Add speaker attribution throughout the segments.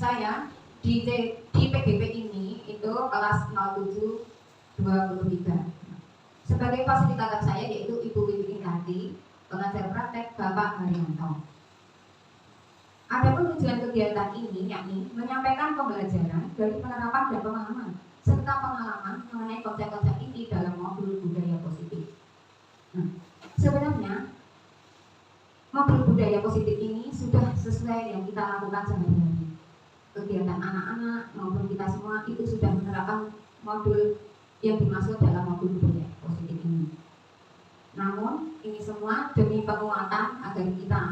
Speaker 1: saya di PGP ini itu kelas 0723. Sebagai fasilitator saya yaitu Ibu Wiwin Indarti, pengajar praktek Bapak Haryanto. Adapun tujuan kegiatan ini yakni menyampaikan pembelajaran dari penerapan dan pemahaman serta pengalaman mengenai konsep-konsep inti dalam modul budaya positif. Nah, sebenarnya modul budaya positif ini sudah sesuai yang kita lakukan sehari-hari. Kegiatan anak-anak maupun kita semua itu sudah menerapkan modul yang dimaksud dalam modul budaya positif ini. Namun ini semua demi penguatan agar kita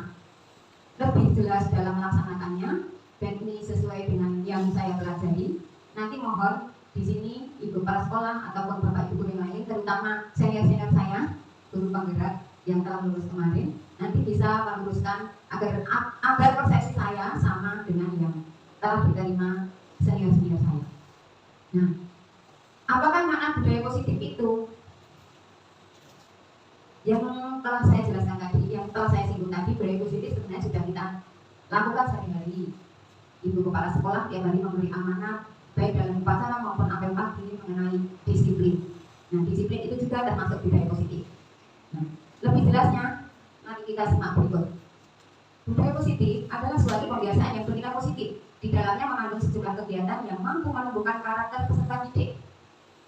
Speaker 1: lebih jelas dalam melaksanakannya dan ini sesuai dengan yang saya pelajari. Nanti mohon di sini ibu kepala sekolah ataupun bapak ibu yang lain, terutama senior-senior saya, guru penggerak yang telah lulus kemarin, nanti bisa meluruskan agar persepsi saya sama dengan yang telah diterima senior-senior saya. Nah, apakah makna budaya positif itu? Yang telah saya jelaskan tadi, yang telah saya singgung tadi, budaya positif sebenarnya sudah kita lakukan sehari-hari. Ibu kepala sekolah tiap hari memberi amanat baik dalam upacara maupun apel pagi mengenai disiplin. Nah, disiplin itu juga termasuk budaya positif. Nah, lebih jelasnya, mari kita simak berikut. Budaya positif adalah suatu pembiasaan yang bernilai positif. Di dalamnya mengandung sejumlah kegiatan yang mampu menumbuhkan karakter peserta didik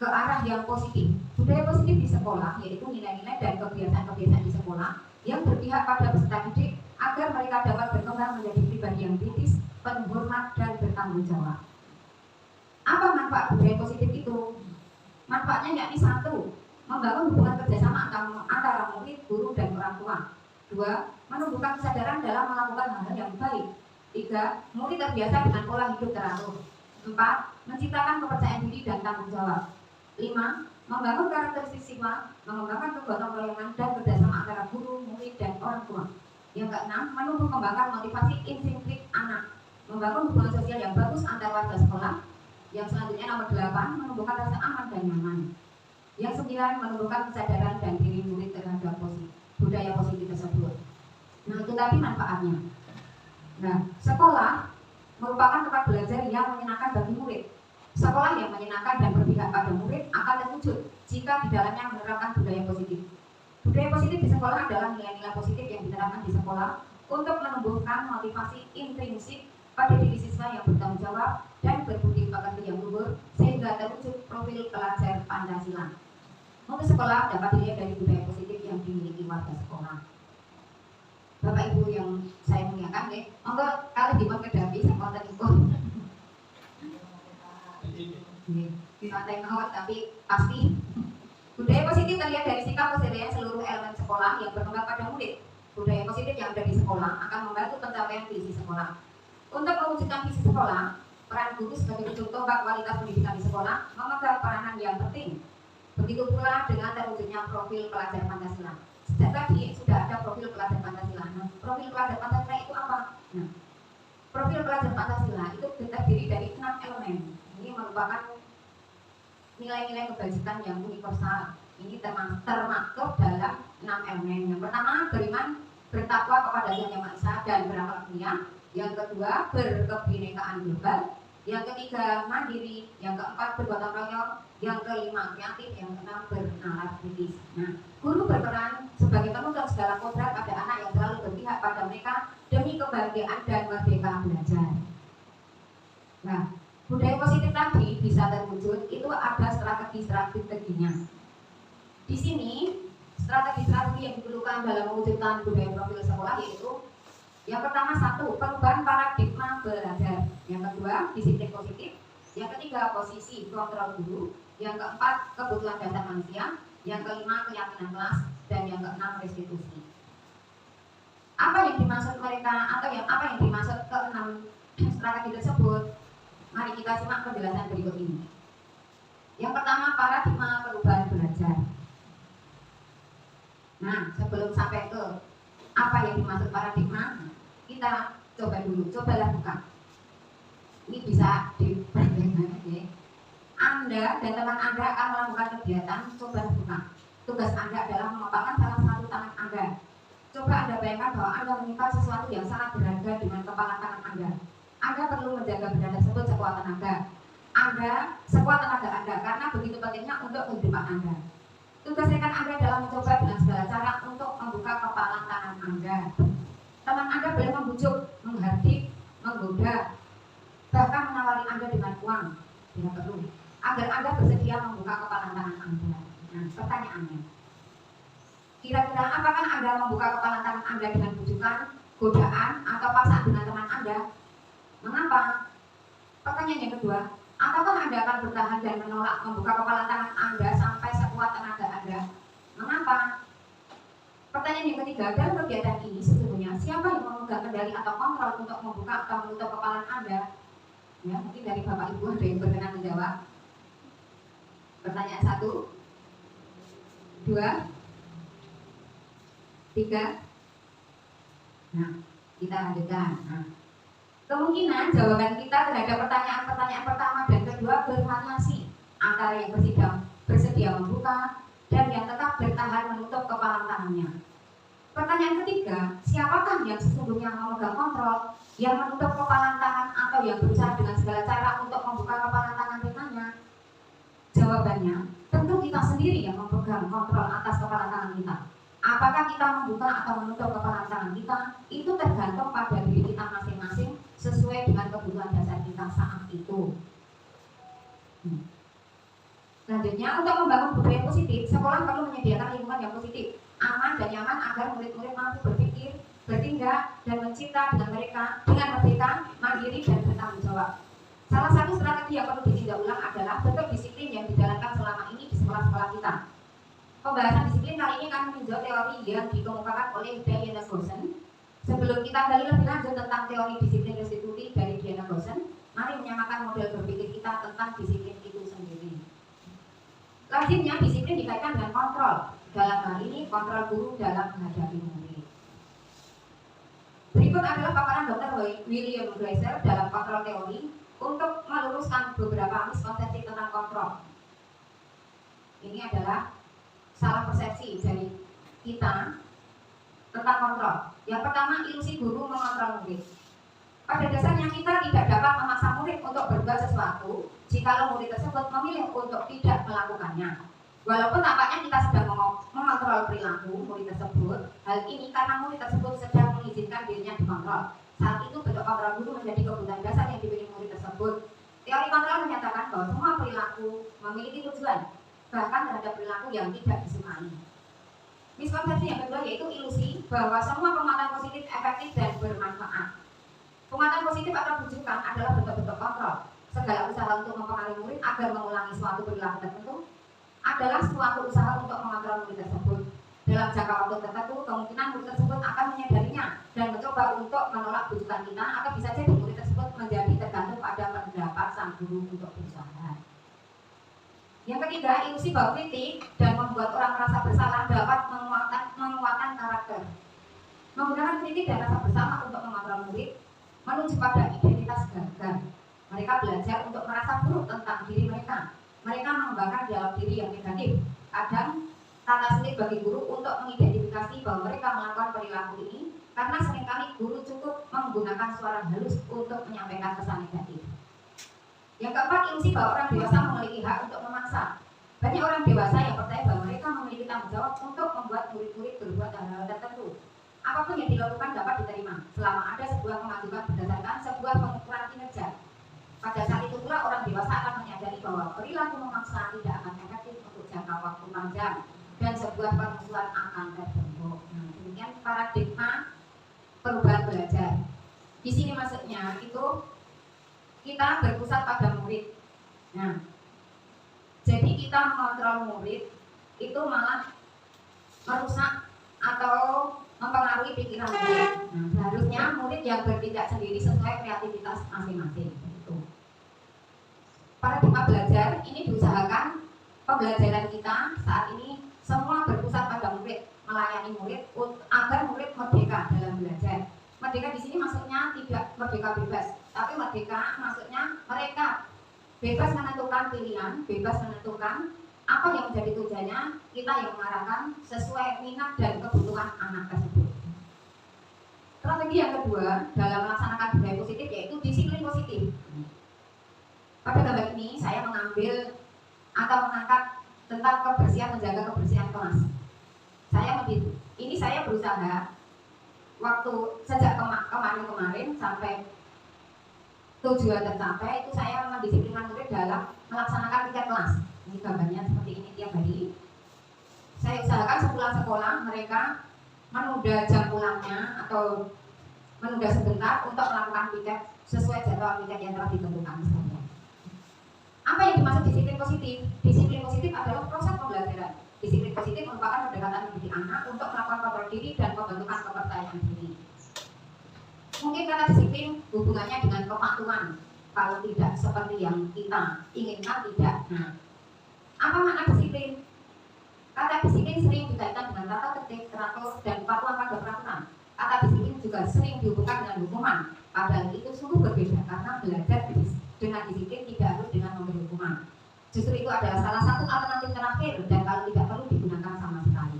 Speaker 1: ke arah yang positif. Budaya positif di sekolah yaitu nilai-nilai dan kebiasaan-kebiasaan di sekolah yang berpihak pada peserta didik agar mereka dapat berkembang menjadi pribadi yang kritis, penuh hormat dan bertanggung jawab. Apa manfaat budaya positif itu? Manfaatnya yakni 1, membangun hubungan kerjasama antara murid, guru, dan orang tua. 2, menumbuhkan kesadaran dalam melakukan hal-hal yang baik. 3, murid terbiasa dengan pola hidup teratur. 4, menciptakan kepercayaan diri dan tanggung jawab. 5, membangun karakteristik siswa, mengembangkan kegotong royongan dan kerjasama antara guru, murid, dan orang tua. Yang ke-6, menumbuh kembangkan motivasi intrinsik anak, membangun hubungan sosial yang bagus antar warga sekolah. Yang selanjutnya nomor 8, menumbuhkan rasa aman dan nyaman. Yang 9, menumbuhkan kesadaran dan diri murid terhadap budaya positif tersebut. Nah, itu tadi manfaatnya. Nah, sekolah merupakan tempat belajar yang menyenangkan bagi murid. Sekolah yang menyenangkan dan berpihak pada murid akan terwujud jika di dalamnya menerapkan budaya positif. Budaya positif di sekolah adalah nilai-nilai positif yang diterapkan di sekolah untuk menumbuhkan motivasi intrinsik pada diri siswa yang bertanggung jawab dan berbudi pekerti yang luhur sehingga terwujud profil pelajar Pancasila. Untuk sekolah dapat dilihat dari budaya positif yang dimiliki warga sekolah. Bapak Ibu yang saya muliakan, monggo kali dipun kedapi sakonten niku. Santai mawon tapi pasti. Budaya positif terlihat dari sikap keseharian seluruh elemen sekolah yang berkembang pada murid. Budaya positif yang ada di sekolah akan membantu pencapaian visi sekolah. Untuk mewujudkan visi sekolah, peran guru sebagai ujung tombak kualitas pendidikan di sekolah memegang peranan yang penting. Begitu pula dengan terwujudnya profil pelajar Pancasila. Sejak tadi sudah ada profil pelajar Pancasila. Nah, profil pelajar Pancasila itu apa? Nah, profil pelajar Pancasila itu terdiri dari 6 elemen. Ini merupakan nilai-nilai kebajikan yang universal. Ini termaktub dalam 6 elemen. Yang pertama, beriman, bertakwa kepada Yang Maha Esa dan berakhlak mulia. Yang kedua, berkebinekaan global. Yang ketiga, mandiri. Yang keempat, bergotong royong. Yang kelima, kreatif. Yang keenam, bernalar kritis. Nah, guru berperan sebagai penuntun segala kodrat pada anak yang selalu berpihak pada mereka demi kebahagiaan dan merdeka belajar. Nah, budaya positif tadi bisa terwujud itu ada strategi-strateginya. Di sini strategi-strategi yang diperlukan dalam mewujudkan budaya profil sekolah yaitu yang pertama 1, perubahan paradigma belajar. Yang kedua, disiplin positif. Yang ketiga, posisi kontrol guru. Yang keempat, kebutuhan dasar manusia. Yang kelima, keyakinan kelas. Dan yang keenam, restitusi. Apa yang dimaksud mereka atau apa yang dimaksud ke-6 strategi tersebut? Mari kita simak penjelasan berikut ini. Yang pertama, paradigma perubahan belajar. Nah, sebelum sampai ke apa yang dimaksud paradigma, kita coba dulu, cobalah buka. Ini bisa diperhatikan ya. Anda dan teman Anda akan melakukan kegiatan coba buka. Tugas Anda adalah memaparkan salah satu tangan Anda. Coba Anda bayangkan bahwa Anda menyimpan sesuatu yang sangat berharga dengan kepala tangan Anda. Anda perlu menjaga benda tersebut sekuat tenaga. Sekuat tenaga Anda, karena begitu pentingnya untuk kehidupan Anda. Tugas rekan Anda dalam mencoba dengan segala cara untuk membuka kepalan tangan Anda. Teman Anda boleh membujuk, menghardik, menggoda, bahkan menawari Anda dengan uang, bila perlu, agar Anda bersedia membuka kepalan tangan Anda. Nah, pertanyaannya, kira-kira apakah Anda membuka kepalan tangan Anda dengan bujukan, godaan, atau paksaan dengan teman Anda? Mengapa? Pertanyaan yang kedua, apakah Anda akan bertahan dan menolak membuka kepalan tangan Anda sampai sekuat tenaga Anda? Mengapa? Pertanyaan yang ketiga, dalam kegiatan ini sesungguhnya siapa yang memegang kendali atau kontrol untuk membuka atau menutup kepalan Anda? Ya, mungkin dari Bapak Ibu ada yang berkenan menjawab. Pertanyaan 1, 2, 3. Nah, kita lanjutkan. Kemungkinan jawaban kita terhadap pertanyaan pertama dan kedua bervariasi antara yang bersedia membuka dan yang tetap bertahan menutup kepalan tangannya. Pertanyaan ketiga, siapakah yang sesungguhnya memegang kontrol, yang menutup kepalan tangan atau yang berusaha dengan segala cara untuk membuka kepalan tangan rekannya? Jawabannya, tentu kita sendiri yang memegang kontrol atas kepalan tangan kita. Apakah kita membuka atau menutup kepalan tangan kita, itu tergantung pada diri kita masing-masing sesuai dengan kebutuhan dasar kita saat itu. Selanjutnya, untuk membangun budaya positif, sekolah perlu menyediakan lingkungan yang positif, aman dan nyaman agar murid-murid mampu berpikir, bertindak, dan mencipta dengan merdeka, mandiri, dan bertanggung jawab. Salah satu strategi yang perlu ditindak ulang adalah bentuk disiplin yang dijalankan selama ini di sekolah-sekolah kita. Pembahasan disiplin kali ini akan meninjau teori yang dikemukakan oleh Diana Goshen. Sebelum kita gali lebih lanjut tentang teori disiplin restitusi dari Diana Goshen, mari menyamakan model berpikir kita tentang disiplin itu sendiri. Lazimnya disiplin dikaitkan dengan kontrol. Dalam hal ini kontrol guru dalam menghadapi murid. Berikut adalah paparan Dr. William Glasser dalam kontrol teori untuk meluruskan beberapa miskonsepsi tentang kontrol. Ini adalah salah persepsi dari kita tentang kontrol. Yang pertama, ilusi guru mengontrol murid. Pada dasarnya kita tidak dapat memaksa murid untuk berbuat sesuatu jika murid tersebut memilih untuk tidak melakukannya. Walaupun tampaknya kita sedang mengontrol perilaku murid tersebut, hal ini karena murid tersebut sedang mengizinkan dirinya dikontrol. Saat itu bentuk kontrol guru menjadi kebutuhan dasar yang dimiliki murid tersebut. Teori kontrol menyatakan bahwa semua perilaku memiliki tujuan, bahkan terhadap perilaku yang tidak disukai. Miskonsepsi yang kedua yaitu ilusi bahwa semua penguatan positif efektif dan bermanfaat. Penguatan positif atau bujukan adalah bentuk-bentuk kontrol. Segala usaha untuk mempengaruhi murid agar mengulangi suatu perilaku tertentu adalah suatu usaha untuk mengontrol murid tersebut. Dalam jangka waktu tertentu, kemungkinan murid tersebut akan menyadarinya dan mencoba untuk menolak bujukan kita, atau bisa jadi murid tersebut menjadi tergantung pada pendapat sang guru untuk berusaha. Yang ketiga, ilusi bahwa kritik dan membuat orang merasa bersalah dapat menguatkan karakter. Menggunakan kritik dan rasa bersalah untuk mengontrol murid menuju pada identitas gagal. Mereka belajar untuk merasa buruk tentang diri mereka. Mereka mengembangkan dialog diri yang negatif. Kadang tata sulit bagi guru untuk mengidentifikasi bahwa mereka melakukan perilaku ini karena seringkali guru cukup menggunakan suara halus untuk menyampaikan pesan negatif. Yang keempat, ilusi bahwa orang dewasa memiliki hak untuk memaksa. Banyak orang dewasa yang percaya bahwa mereka memiliki tanggung jawab untuk membuat murid-murid berbuat hal-hal tertentu. Apapun yang dilakukan dapat diterima selama ada sebuah kemajuan berdasarkan sebuah pengukuran kinerja. Pada saat itu pula orang dewasa akan menyadari bahwa perilaku memaksa tidak akan efektif untuk jangka waktu panjang dan sebuah permusuhan akan terbentuk. Nah, demikian paradigma perubahan belajar. Di sini maksudnya itu kita berpusat pada murid. Nah, jadi kita mengontrol murid itu malah merusak atau mempengaruhi pikiran murid. Nah, seharusnya murid yang bertindak sendiri sesuai kreativitas masing-masing. Paradigma belajar ini diusahakan pembelajaran kita saat ini semua berpusat pada murid, melayani murid agar murid merdeka dalam belajar. Merdeka di sini maksudnya tidak merdeka bebas, tapi merdeka maksudnya mereka bebas menentukan pilihan, bebas menentukan apa yang menjadi tujuannya, kita yang mengarahkan sesuai minat dan kebutuhan anak tersebut. Strategi yang kedua dalam melaksanakan budaya positif yaitu disiplin Pada gambar ini saya mengambil atau mengangkat tentang kebersihan, menjaga kebersihan kelas. Ini saya berusaha waktu sejak kemarin sampai tujuan tercapai itu saya mendisiplinkan murid dalam melaksanakan tiket kelas. Ini gambarnya seperti ini tiap hari. Saya usahakan sepulang sekolah mereka menunda jam pulangnya atau menunda sebentar untuk melakukan piket sesuai jadwal piket yang telah ditentukan misalnya. Apa yang dimaksud disiplin positif? Disiplin positif adalah proses pembelajaran. Disiplin positif merupakan pendekatan mendidik anak untuk melakukan kontrol diri dan pembentukan kepercayaan diri. Mungkin kata disiplin hubungannya dengan kepatuhan. Kalau tidak seperti yang kita inginkan, tidak. Nah, apa makna disiplin? Kata disiplin sering dikaitkan dengan tata tertib, teratur, dan kepatuhan pada peraturan. Kata disiplin juga sering dihubungkan dengan hukuman. Padahal itu sungguh berbeda karena belajar dengan disiplin tidak harus dengan memberi hukuman. Justru itu adalah salah satu alternatif terakhir dan kalau tidak perlu digunakan sama sekali.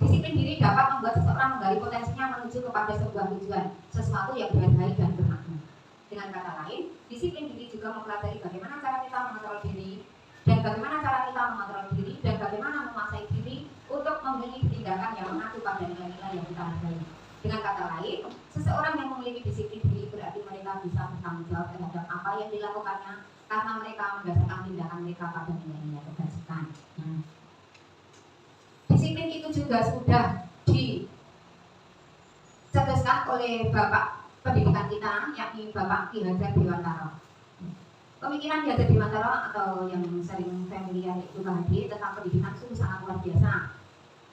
Speaker 1: Disiplin diri dapat membuat seseorang menggali potensinya menuju kepada sebuah tujuan, sesuatu yang berharga dan bermakna. Dengan kata lain, disiplin diri juga mempelajari bagaimana cara kita mengontrol diri dan bagaimana cara kita mengontrol diri dan bagaimana menguasai diri untuk memilih tindakan yang mengacu pada nilai-nilai yang kita hargai. Dengan kata lain, seseorang yang memiliki disiplin diri berarti mereka bisa bertanggung jawab terhadap apa yang dilakukannya karena mereka mendasarkan tindakan mereka pada nilai-nilai kebajikan. Disiplin itu juga sudah dicetuskan oleh Bapak pendidikan kita, yakni Bapak Ki Hajar Dewantara. Pemikiran Ki Hajar Dewantara atau yang sering familiar itu KHD tentang pendidikan sungguh sangat luar biasa.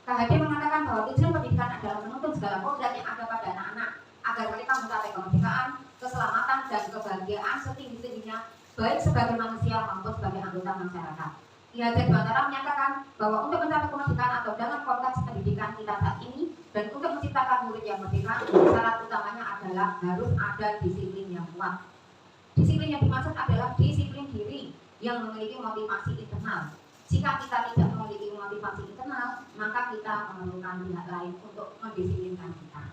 Speaker 1: KHD mengatakan bahwa tujuan pendidikan adalah menuntut segala kodrat yang ada pada anak-anak agar mereka mencapai kemerdekaan, keselamatan, dan kebahagiaan setinggi-tingginya baik sebagai manusia maupun sebagai anggota masyarakat. Ki Hajar Dewantara menyatakan bahwa untuk mencapai kemerdekaan atau dalam konteks pendidikan kita saat ini dan untuk menciptakan murid yang merdeka, syarat utamanya adalah harus ada disiplin yang kuat. Disiplin yang dimaksud adalah disiplin diri yang memiliki motivasi internal. Jika kita tidak memiliki motivasi internal, maka kita memerlukan pihak lain untuk mendisiplinkan kita.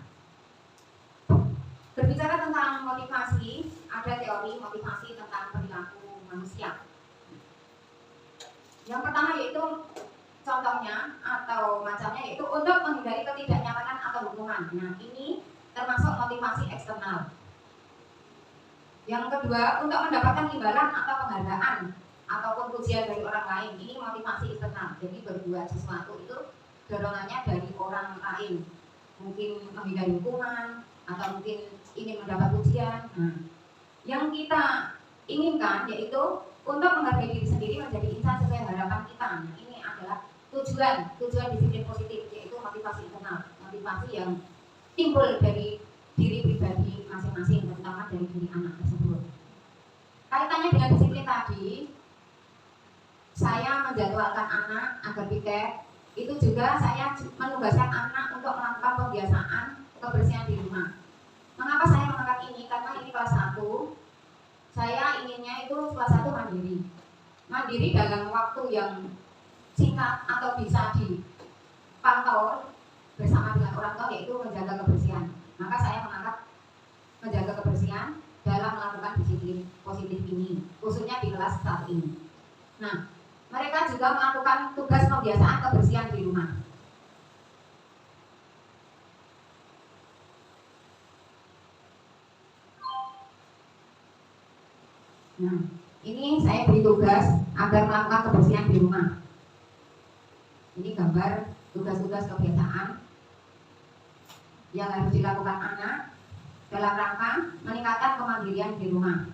Speaker 1: Berbicara tentang motivasi, ada teori motivasi tentang perilaku manusia. Yang pertama yaitu contohnya atau macamnya yaitu untuk menghindari ketidaknyamanan atau hukuman. Nah, ini termasuk motivasi eksternal. Yang kedua, untuk mendapatkan imbalan atau penghargaan ataupun pujian dari orang lain. Ini motivasi eksternal. Jadi berbuat sesuatu itu dorongannya dari orang lain. Mungkin menghindari hukuman atau mungkin ingin mendapat pujian. Yang kita inginkan yaitu untuk menghargai diri sendiri menjadi insan sesuai harapan kita. Nah, ini adalah tujuan disiplin positif, yaitu motivasi internal, motivasi yang timbul dari diri pribadi masing-masing, terutama dari diri anak tersebut. Kaitannya dengan disiplin tadi, saya menjadwalkan anak agar piket, itu juga saya menugaskan anak untuk melakukan pembiasaan kebersihan di rumah. Mengapa saya mengangkat ini? Karena ini kelas 1, saya inginnya itu kelas 1 mandiri. Mandiri dalam waktu yang singkat atau bisa dipantau bersama dengan orang tua, yaitu menjaga kebersihan. Maka saya mengangkat menjaga kebersihan dalam melakukan disiplin positif ini, khususnya di kelas saat ini. Nah, mereka juga melakukan tugas pembiasaan kebersihan di rumah. Nah, ini saya beri tugas agar melakukan kebersihan di rumah. Ini gambar tugas-tugas kebiasaan yang harus dilakukan anak dalam rangka meningkatkan kemandirian di rumah.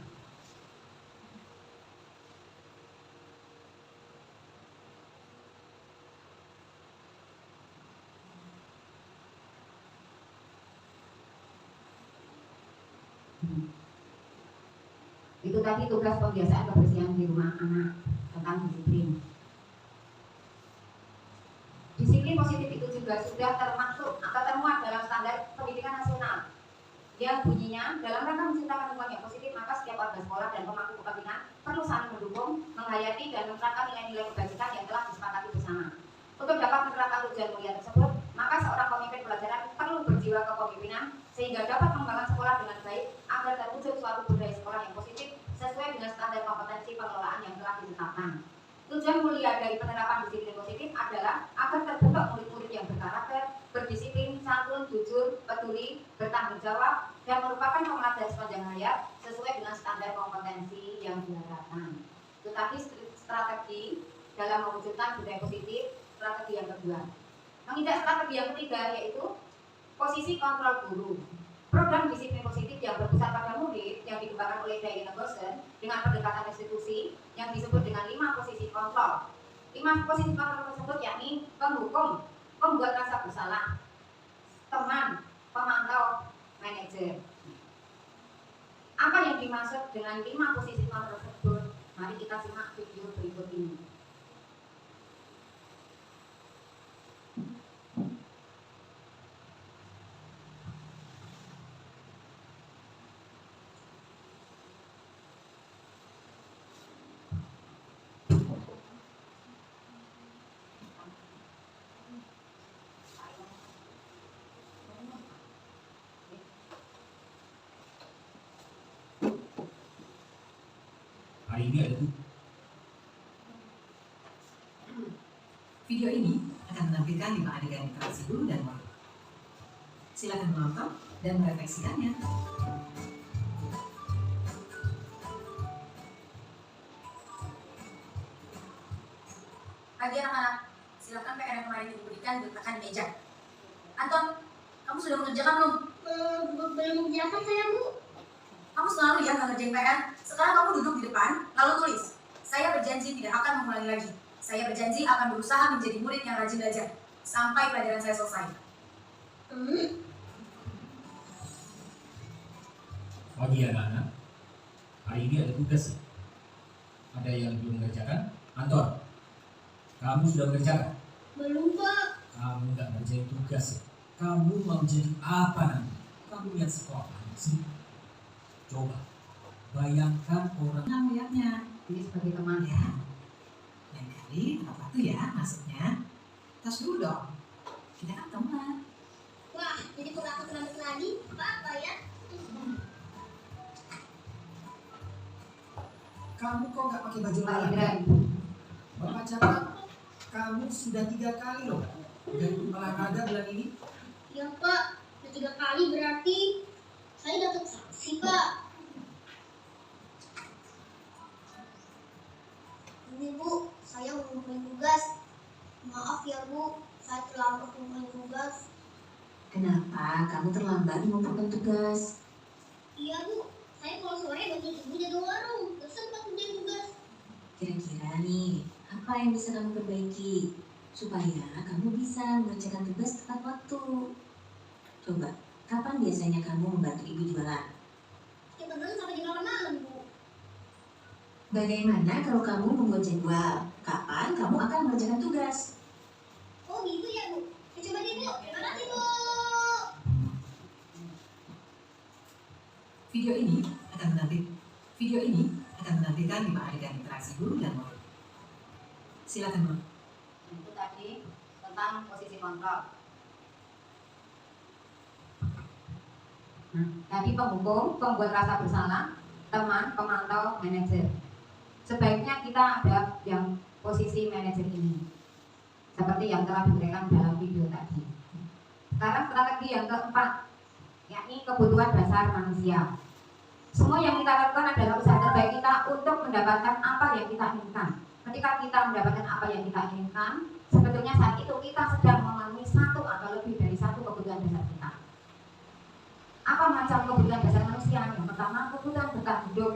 Speaker 1: Itu tadi tugas pembiasaan kebersihan di rumah anak tentang disiplin. Disiplin positif itu juga sudah termasuk atau termuat dalam standar pendidikan nasional yang bunyinya dalam rangka menciptakan lingkungan yang positif, maka setiap warga sekolah dan pemangku kepentingan perlu saling mendukung, menghayati dan menerapkan nilai-nilai kebajikan yang telah disepakati bersama. Untuk dapat menerapkan tujuan mulia tersebut, maka seorang pemimpin pelajaran perlu berjiwa kepemimpinan sehingga dapat membangun sekolah dengan baik agar terwujud suatu budaya sekolah yang positif sesuai dengan standar kompetensi panjang hayat sesuai dengan standar kompetensi yang diharapkan. Tetapi strategi dalam mewujudkan budaya positif, strategi yang kedua. Menginjak strategi yang ketiga yaitu posisi kontrol guru. Program disiplin positif yang berpusat pada murid yang dikembangkan oleh Diana Gosen dengan pendekatan institusi yang disebut dengan 5 posisi kontrol. 5 posisi kontrol tersebut yakni penghukum, pembuat rasa bersalah, teman, pemantau, manajer. Apa yang dimaksud dengan 5 posisi kontrol tersebut? Mari kita simak video berikut ini.
Speaker 2: Hari ini ada
Speaker 3: video ini akan menampilkan 5 adegan interaksi guru dan murid. Silakan menonton dan merefleksikannya.
Speaker 4: Pagi anak-anak, silakan PR yang kemarin diberikan diletakkan di meja. Anton, kamu sudah mengerjakan belum?
Speaker 5: Belum mengerjakan saya, Bu.
Speaker 4: Kamu selalu ya nggak ngerjain PR. Sekarang kamu duduk di depan, lalu tulis. Saya berjanji tidak akan mengulangi lagi. Saya berjanji akan berusaha menjadi murid yang rajin belajar sampai pelajaran saya selesai.
Speaker 2: Pagi anak-anak, hari ini ada tugas. Ada yang belum mengerjakan? Anton, kamu sudah mengerjakan?
Speaker 5: Belum, Pak.
Speaker 2: Kamu nggak ngerjain tugas. Kamu mau jadi apa nanti? Kamu lihat sekolah sih. Coba bayangkan orang
Speaker 3: Nah, melihatnya.
Speaker 1: Ini sebagai teman
Speaker 3: Ya. Lain kali tepat waktu ya masuknya. Tas dulu dong. Kita kan teman.
Speaker 5: Wah, jadi kalau aku terlambat lagi, apa ya?
Speaker 6: Kamu kok nggak pakai baju
Speaker 1: Pak Indra.
Speaker 6: olahraga? Bapak catat, kamu sudah 3 kali loh gak ikut olahraga bulan ini.
Speaker 5: Ya, Pak. Udah 3 kali berarti saya dapat sanksi, Pak. Ini, Bu, saya ngumpulin tugas. Maaf ya, Bu, saya terlambat ngumpulin tugas.
Speaker 7: Kenapa kamu terlambat mengumpulkan tugas?
Speaker 5: Iya, Bu. Saya kalau sore bantuin ibu jaga warung. Gak sempat ngerjain tugas.
Speaker 7: Kira-kira nih, apa yang bisa kamu perbaiki supaya kamu bisa mengerjakan tugas tepat waktu? Coba, kapan biasanya kamu membantu ibu jualan?
Speaker 5: Kadang-kadang sampai jam 8 malam, Bu.
Speaker 7: Bagaimana kalau kamu membuat jadwal? Kapan kamu akan mengerjakan tugas?
Speaker 5: Oh gitu ya, Bu. Ya, coba deh, Bu. Terima kasih, Bu.
Speaker 3: Video ini akan menampilkan 5 adegan interaksi guru dan murid. Silakan, Bu.
Speaker 1: Itu tadi tentang posisi kontrol. Tadi penghukum, pembuat rasa bersalah, teman, pemantau, manajer. Sebaiknya kita ada yang posisi manajer ini, seperti yang telah diberikan dalam video tadi. Sekarang strategi yang keempat, yakni kebutuhan dasar manusia. Semua yang kita lakukan adalah usaha terbaik kita untuk mendapatkan apa yang kita inginkan. Ketika kita mendapatkan apa yang kita inginkan, sebetulnya saat itu kita sedang memenuhi satu atau lebih dari satu kebutuhan dasar kita. Apa macam kebutuhan dasar manusia? Yang pertama, kebutuhan bertahan hidup.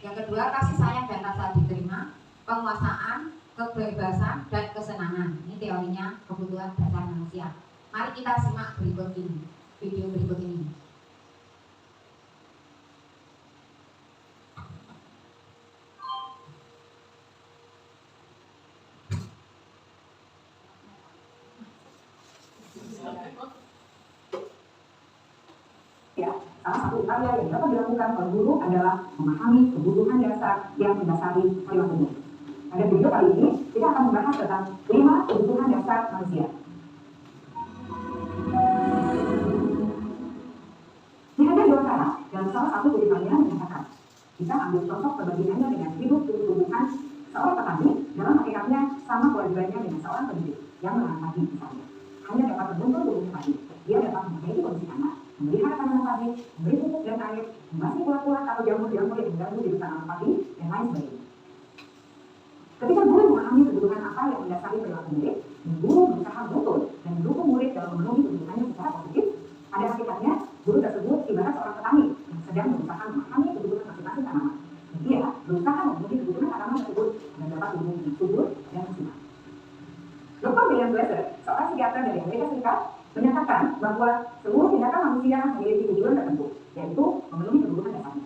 Speaker 1: Yang kedua, kasih sayang dan rasa diterima, penguasaan, kebebasan, dan kesenangan. Ini teorinya kebutuhan dasar manusia. Mari kita simak berikut ini, video berikut ini.
Speaker 8: Salah satu upaya yang dapat dilakukan oleh guru adalah memahami kebutuhan dasar yang mendasari perilaku. Pada video kali ini, kita akan membahas tentang 5 kebutuhan dasar manusia. Ada 2 cara, dan salah satu tulisannya menyatakan, kita ambil contoh perbandingannya dengan hidup tumbuh-tumbuhan seorang petani dalam hakikatnya sama kewajibannya dengan seorang pendidik yang menanam padi misalnya. Hanya dapat menuntun tubuhnya padi, dia dapat memperbaiki kondisi tanah, memelihara tanaman padi, memberi pupuk dan air, membasmi ulat-ulat atau jamur-jamur yang mengganggu di tanaman padi, dan lain sebagainya. Ketika guru memahami kebutuhan apa yang mendasari perilaku murid, dan guru berusaha menuntun dan mendukung murid dalam memenuhi kebutuhannya secara positif, pada hakikatnya guru tersebut ibarat seorang petani yang sedang berusaha memahami kebutuhan masing-masing tanaman. Dia berusaha memenuhi kebutuhan tanaman tersebut dan dapat tumbuh dengan subur dan maksimal. Dr. William Glasser, seorang psikiater dari Amerika Serikat, menyatakan bahwa seluruh tindakan manusia memiliki tujuan tertentu, yaitu memenuhi kebutuhan dasarnya.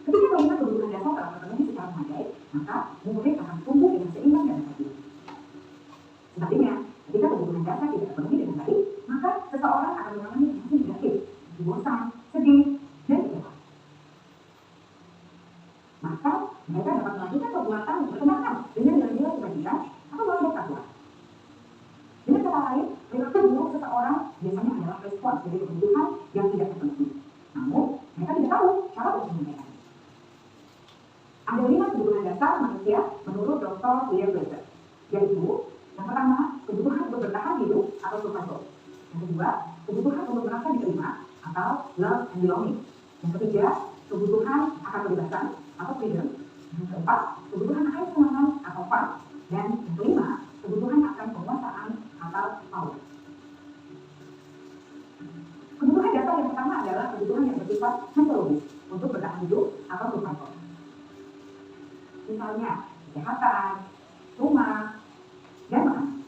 Speaker 8: Ketika melihat kebutuhan dasar telah terpenuhi secara memadai, maka murid akan tumbuh dengan seimbang dan efektif. Sebaliknya, ketika kebutuhan dasar tidak terpenuhi dengan baik, maka seseorang akan mengalami emosi negatif, bosan, sedih, dan kecewa. Maka mereka dapat melakukan perbuatan yang bertentangan dengan nilai-nilai kebajikan atau melanggar peraturan. Dengan kata lain, perilaku buruk seseorang biasanya adalah respons dari kebutuhan yang tidak terpenuhi. Namun, mereka tidak tahu cara untuk menyelesaikannya. Ada 5 kebutuhan dasar manusia menurut Dr. William Glasser, yaitu yang pertama, kebutuhan untuk bertahan hidup atau survival. Yang kedua, kebutuhan untuk merasa diterima atau love and belonging. Yang ketiga, kebutuhan akan kebebasan atau freedom. Yang keempat, kebutuhan akan kesenangan atau fun. Dan yang kelima, kebutuhan akan penguasaan atau power. Kebutuhan dasar yang pertama adalah kebutuhan yang bersifat fisiologis untuk bertahan hidup atau survival. Misalnya, kesehatan, rumah, dan makanan.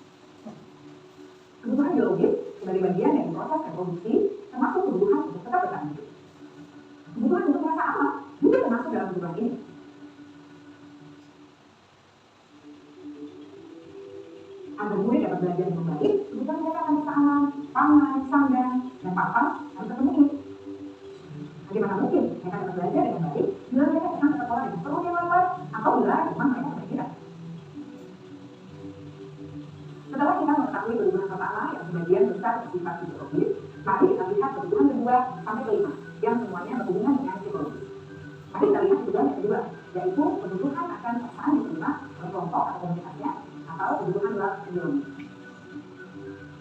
Speaker 8: Kebutuhan biologis sebagai bagian dari proses reproduksi termasuk kebutuhan untuk tetap bertahan hidup. Kebutuhan untuk merasa aman juga termasuk dalam kebutuhan ini. Agar murid dapat belajar dengan baik, kebutuhan mereka akan merasa aman, pangan, sandang, dan papan harus terpenuhi. Bagaimana mungkin mereka dapat belajar dengan baik bila mereka datang ke sekolah dengan perut yang lapar atau bila rumah mereka beristirahat? Setelah kita mengetahui kebutuhan pertama yang sebagian besar bersifat fisiologis, mari kita lihat kebutuhan kedua sampai kelima yang semuanya berhubungan dengan psikologis. Mari kita lihat kebutuhan yang kedua, yaitu kebutuhan akan perasaan diterima oleh kelompok atau komunitasnya atau kebutuhan love and belonging.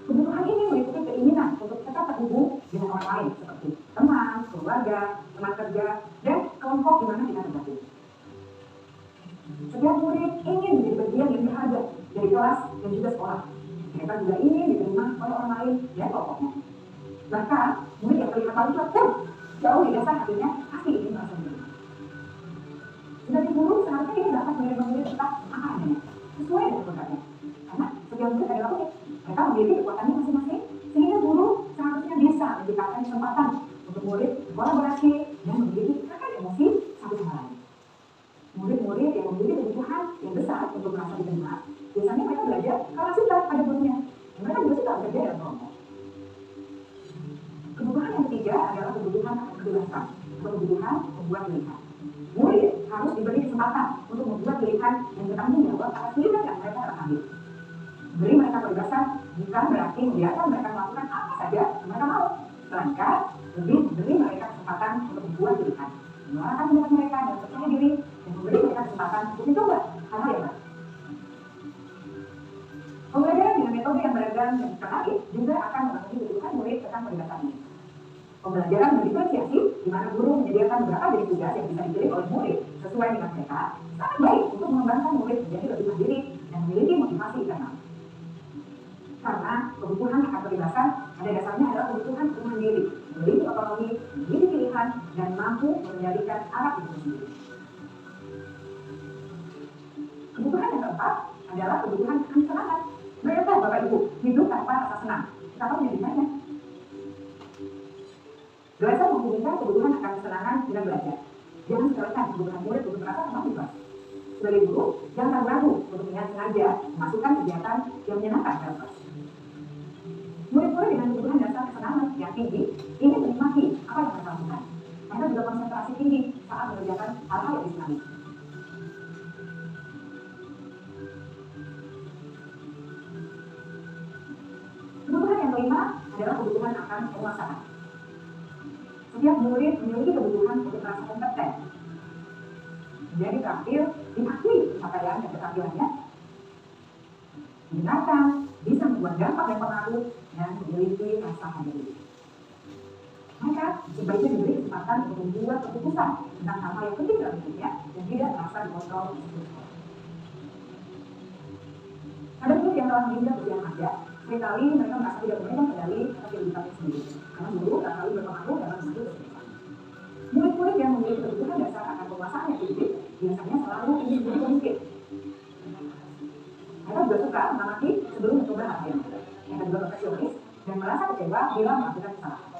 Speaker 8: Kebutuhan ini meliputi keinginan untuk tetap terhubung dengan orang lain seperti teman, keluarga, teman kerja, dan kelompok di mana kita tergabung. Setiap murid ingin menjadi bagian yang berharga dari kelas dan juga sekolah. Mereka juga ingin diterima oleh orang lain dan kelompoknya. Bahkan, murid yang terlihat paling kuat pun jauh di dasar hatinya pasti ingin merasa diterima. Sebagai guru, seharusnya kita dapat menerima murid tetap apa adanya, sesuai dengan kodratnya. Karena setiap murid adalah unik. Mereka memiliki kekuatannya masing-masing, sehingga guru seharusnya bisa menciptakan kesempatan untuk murid berkolaborasi dan memiliki ikatan emosi satu sama lain. Murid-murid yang memiliki kebutuhan yang besar untuk merasa diterima, biasanya mereka belajar karena suka pada gurunya. Mereka juga suka bekerja dalam kelompok. Kebutuhan yang ketiga adalah kebutuhan akan kebebasan atau kebutuhan membuat pilihan. Murid harus diberi kesempatan untuk membuat pilihan yang bertanggung jawab atas pilihan yang mereka telah ambil. Beri mereka kebebasan bukan berarti membiarkan mereka melakukan apa saja yang mereka mau, melainkan lebih memberi mereka kesempatan untuk membuat pilihan, menyuarakan pendapat mereka dan percaya diri, dan memberi mereka kesempatan untuk mencoba hal-hal yang baru. Pembelajaran dengan metode yang beragam dan menarik juga akan memenuhi kebutuhan murid tentang kebebasan ini. Pembelajaran berdiferensiasi, di mana guru menyediakan beberapa jenis tugas yang bisa dipilih oleh murid sesuai dengan mereka, sangat baik untuk mengembangkan murid menjadi lebih mandiri dan memiliki motivasi internal. Karena kebutuhan akan kebebasan pada dasarnya adalah kebutuhan untuk mandiri, memiliki otonomi, memiliki pilihan, dan mampu mengendalikan arah hidup sendiri. Kebutuhan yang keempat adalah kebutuhan kesenangan. Mereka Bapak Ibu hidup tanpa rasa senang, betapa menyedihkannya. Glasser menghubungkan kebutuhan akan kesenangan dengan belajar. Jangan sepelekan kebutuhan murid untuk merasa senang bebas. Sebagai guru, jangan ragu untuk dengan sengaja memasukkan kegiatan yang menyenangkan dalam kelas. Murid-murid dengan kebutuhan dasar kesenangan yang tinggi ingin menikmati apa yang mereka lakukan. Mereka juga konsentrasi tinggi saat mengerjakan hal-hal yang disenangi. Kebutuhan yang kelima adalah kebutuhan akan penguasaan. Setiap murid memiliki kebutuhan untuk merasa kompeten, menjadi terampil, diakui pencapaian dan keterampilannya, menyenangkan, bisa membuat dampak dan pengaruh, dan memiliki rasa harga diri. Maka sebaiknya diberi kesempatan untuk membuat keputusan tentang hal-hal yang penting dalam hidupnya dan tidak merasa dikontrol. Ada murid yang telah menginjak usia remaja, seringkali mereka merasa tidak memegang kendali atas kehidupannya sendiri, karena guru tak terlalu berpengaruh dalam mengambil keputusan. Murid-murid yang memiliki kebutuhan dasar akan penguasaan yang tinggi biasanya selalu ingin menjadi pemimpin. Mereka juga suka mengamati sebelum mencoba hal yang baru. Mereka juga perfeksionis dan merasa kecewa bila melakukan kesalahan.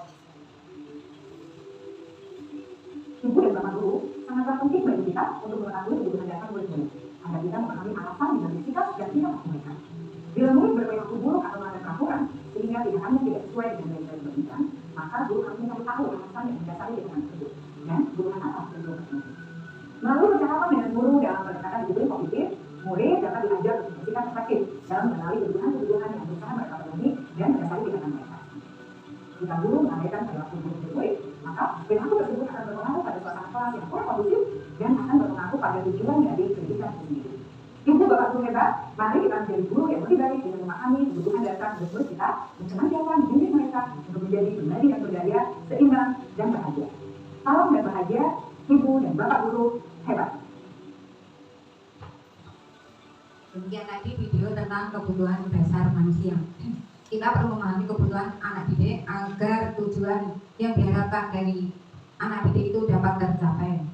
Speaker 8: Ibu dan bapak guru sangatlah penting bagi kita untuk mengetahui kebutuhan dasar murid-murid, agar kita memahami alasan dibalik sikap dan tindakan mereka. Bila murid berperilaku buruk atau melanggar peraturan, sehingga pilihannya tidak sesuai dengan yang kita inginkan, maka guru harus mencari tahu alasan yang mendasari tindakan tersebut dan kebutuhan apa yang guru tersebut. Melalui percakapan dengan guru dalam pendekatan disiplin positif, murid dapat diajar untuk bersikap efektif dalam mengenali kebutuhan yang berusaha mereka penuhi dan mendasari tindakan mereka. Jika guru mengabaikan perilaku murid, maka perilaku tersebut akan berpengaruh pada suasana kelas yang kurang kondusif dan akan berpengaruh pada tujuan dari pendidikan itu sendiri. Ibu bapak guru hebat, mari kita menjadi guru yang lebih baik dengan memahami kebutuhan dasar murid kita dan senantiasa mendidik mereka untuk menjadi pribadi yang berdaya, seimbang dan bahagia. Salam dan bahagia, ibu dan bapak guru hebat.
Speaker 1: Demikian tadi video tentang kebutuhan dasar manusia. Kita perlu memahami kebutuhan anak didik agar tujuan yang diharapkan dari anak didik itu dapat tercapai.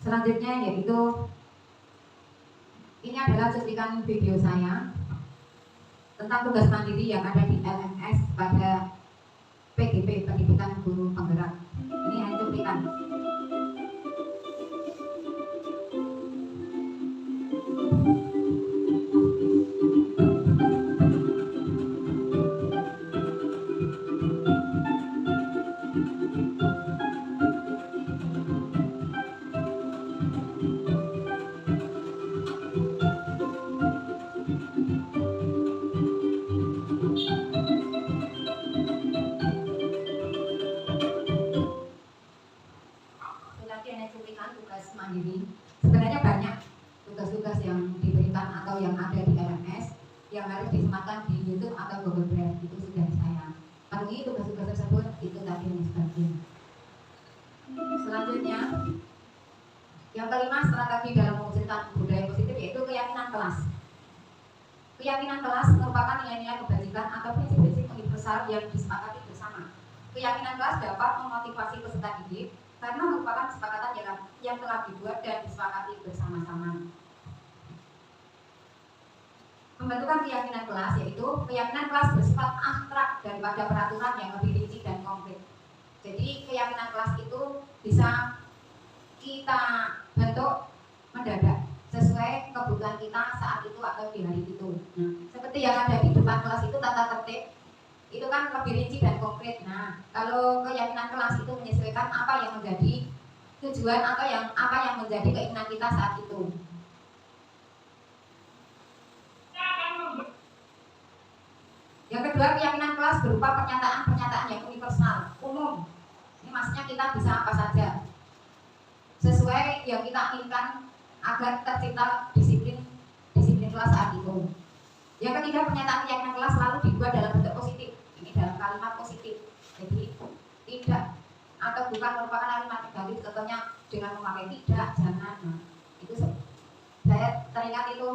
Speaker 1: Selanjutnya yaitu ini adalah cuplikan video saya tentang tugas mandiri yang ada di LMS pada PGP, Pendidikan Guru Penggerak. Ini hanya cuplikan. Sebenarnya banyak tugas-tugas yang diberikan atau yang ada di LMS yang harus disematkan di YouTube atau Google Drive, itu sudah saya penuhi tugas-tugas tersebut, itu tadi yang sebagian. Selanjutnya, yang kelima, strategi dalam mewujudkan budaya positif yaitu keyakinan kelas. Keyakinan kelas merupakan nilai-nilai kebajikan atau prinsip-prinsip universal yang disepakati bersama. Keyakinan kelas dapat memotivasi peserta didik karena merupakan kesepakatan yang telah dibuat dan disepakati bersama-sama. Pembentukan keyakinan kelas yaitu keyakinan kelas bersifat abstrak daripada peraturan yang lebih rinci dan konkret. Jadi keyakinan kelas itu bisa kita bentuk mendadak sesuai kebutuhan kita saat itu atau di hari itu. Nah, seperti yang ada di depan kelas itu tata tertib, itu kan lebih rinci dan konkret. Nah, kalau keyakinan kelas itu menyesuaikan apa yang menjadi tujuan atau apa yang menjadi keinginan kita saat itu. Yang kedua, keyakinan kelas berupa pernyataan-pernyataan yang universal, umum. Ini maksudnya kita bisa apa saja sesuai yang kita inginkan agar tercipta disiplin kelas saat itu. Yang ketiga, pernyataan keyakinan kelas selalu dibuat dalam bentuk positif. Ini dalam kalimat positif. Jadi tidak atau bukan merupakan kalimat negatif, contohnya dengan memakai tidak, jangan. Nah, itu saya teringat itu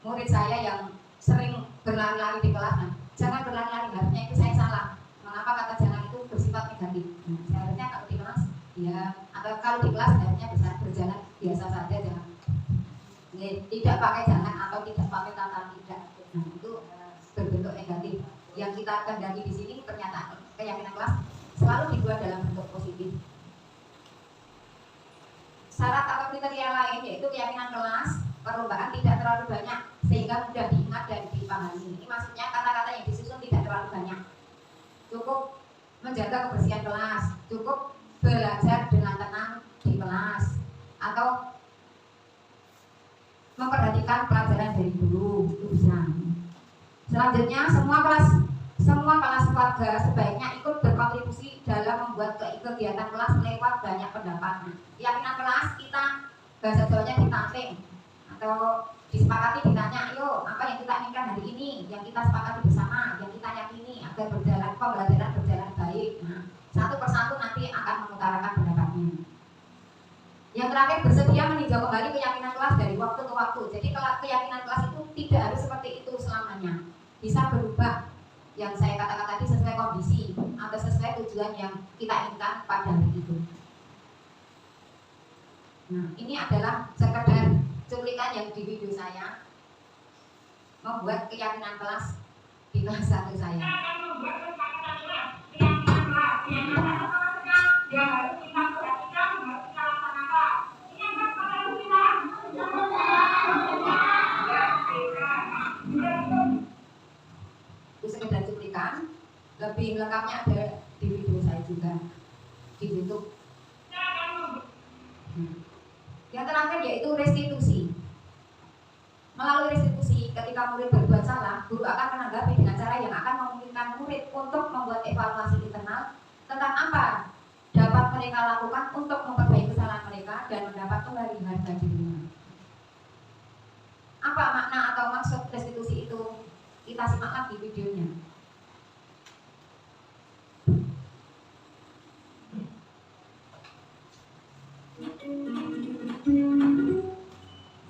Speaker 1: murid saya yang sering berlari-lari di kelas. Nah, jangan berlari-lari, harusnya itu saya salah. Mengapa kata jangan itu bersifat negatif? Nah, seharusnya kalau di kelas ya, atau kalau di kelas harusnya bisa berjalan biasa saja, jangan tidak pakai jangan atau tidak pakai kata tidak. Nah, itu berbentuk negatif. Yang kita kendaki di sini pernyataan keyakinan kelas selalu dibuat dalam bentuk positif. Syarat atau kriteria lain yaitu keyakinan kelas perlombaan tidak terlalu banyak sehingga mudah diingat dan dipahami. Ini maksudnya kata-kata yang disusun tidak terlalu banyak. Cukup menjaga kebersihan kelas, cukup belajar dengan tenang di kelas, atau memperhatikan pelajaran dari dulu, itu bisa. Selanjutnya, semua kelas warga sebaiknya ikut berkontribusi dalam membuat kegiatan kelas lewat banyak pendapat. Keyakinan kelas kita bahasa Jawanya ditanting atau disepakati, ditanya, yuk apa yang kita inginkan hari ini, yang kita sepakati bersama, yang kita yakini agar pembelajaran berjalan baik. Nah, Satu persatu nanti akan mengutarakan pendapatnya. Yang terakhir, bersedia meninjau kembali keyakinan kelas dari waktu ke waktu. Jadi keyakinan kelas itu tidak harus seperti itu selamanya. Bisa berubah, yang saya katakan tadi, sesuai kondisi atau sesuai tujuan yang kita inginkan pada hari itu. Nah, ini adalah sekedar cuplikan yang di video saya membuat keyakinan kelas di kelas 1 saya. Itu sekedar cuplikan, lebih lengkapnya ada di video saya juga di YouTube. Yang terakhir yaitu restitusi. Melalui restitusi, ketika murid berbuat salah, guru akan menanggapi dengan cara yang akan memungkinkan murid untuk membuat evaluasi internal tentang apa dapat mereka lakukan untuk memperbaiki kesalahan mereka dan mendapat kembali harga dirinya. Apa makna atau maksud restitusi itu? Kita simak lagi videonya.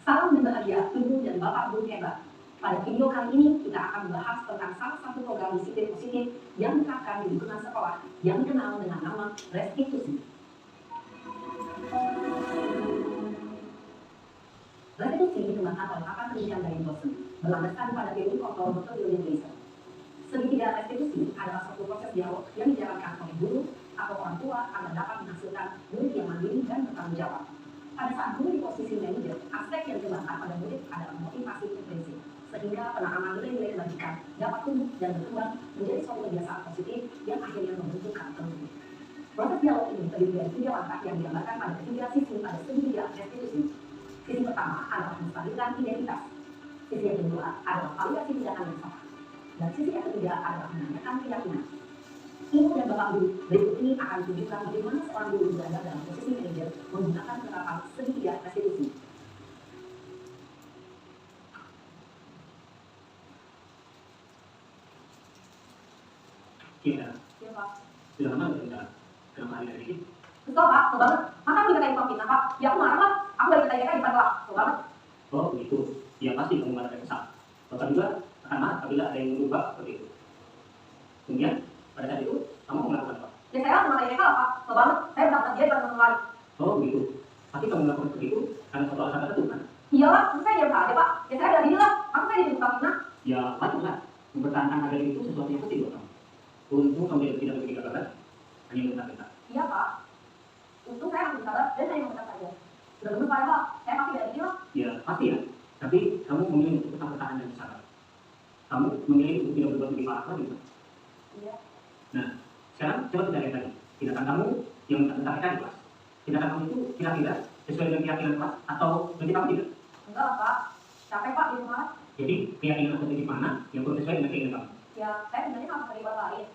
Speaker 8: Salam dan bahagia, Ibu dan Bapak Guru hebat. Pada video kali ini kita akan membahas tentang salah satu program disiplin positif yang diterapkan di lingkungan sekolah yang dikenal dengan nama restitusi. Restitusi dikembangkan oleh pakar pendidikan dari Boston, berlandaskan pada teori kontrol Dr. William Gleiser. Segitiga restitusi adalah suatu proses dialog yang dijalankan oleh guru atau orang tua agar dapat menghasilkan murid yang mandiri dan bertanggung jawab. Pada saat guru di posisi manajer, aspek yang dikembangkan pada murid adalah motivasi prinsip, sehingga penanaman nilai-nilai kebajikan dapat tumbuh dan berkembang menjadi suatu kebiasaan positif yang akhirnya membentuk karakter murid. Proses dialog ini terdiri dari 3 langkah yang digambarkan pada ketiga sisi pada segitiga restitusi. Sisi pertama adalah menstabilkan identitas. Sisi yang kedua adalah validasi tindakan yang salah. Dan sisi yang ketiga adalah menanyakan keyakinan. Ibu dan Bapak Guru, berikut ini akan tunjukkan bagaimana seorang guru berada dalam posisi manajer menggunakan penerapan segitiga restitusi.
Speaker 9: Iya.
Speaker 8: Iya Pak.
Speaker 9: Sudah lama kita kenapa hari ini?
Speaker 8: Betul Pak, betul banget. Masa aku dikatain Pak Pak? Ya aku marah Pak. Aku dari kita di depan kelas, betul banget.
Speaker 9: Oh begitu. Ya pasti kamu marah dan kesal. Bapak juga akan marah apabila ada yang berubah seperti itu. Kemudian pada saat itu kamu melakukan apa?
Speaker 8: Ya saya langsung marahin mereka lah Pak, betul banget. Saya berangkat dia bukan teman lain.
Speaker 9: Oh begitu. Pasti kamu melakukan seperti itu karena satu alasan tertentu kan?
Speaker 8: Iya Pak, terus saya diam saja Pak. Ya saya dari lah, aku saya di Pak Mina.
Speaker 9: Ya wajarlah. Mempertahankan harga itu sesuatu yang penting buat kamu. Untung kamu tidak begitu kabar, hanya bentar-bentar.
Speaker 8: Iya Pak. Untung saya masih sabar dan saya mengetak saja. Sudah lulus Pak ya Pak, saya pasti dari lah.
Speaker 9: Ya pasti ya. Tapi kamu memilih untuk tetap bertahan dan bersabar. Kamu memilih untuk tidak berbuat lebih parah lagi.
Speaker 8: Iya.
Speaker 9: Nah, sekarang coba kita lihat lagi. Tindakan kamu yang mentah-mentahkan di kelas. Tindakan kamu itu kira-kira sesuai dengan keyakinan kelas atau berarti kamu tidak?
Speaker 8: Enggak lah Pak, capek Pak di rumah.
Speaker 9: Jadi keyakinan atau titik mana yang perlu sesuai dengan keinginan kamu?
Speaker 8: Ya saya sebenarnya sama terlibat lain.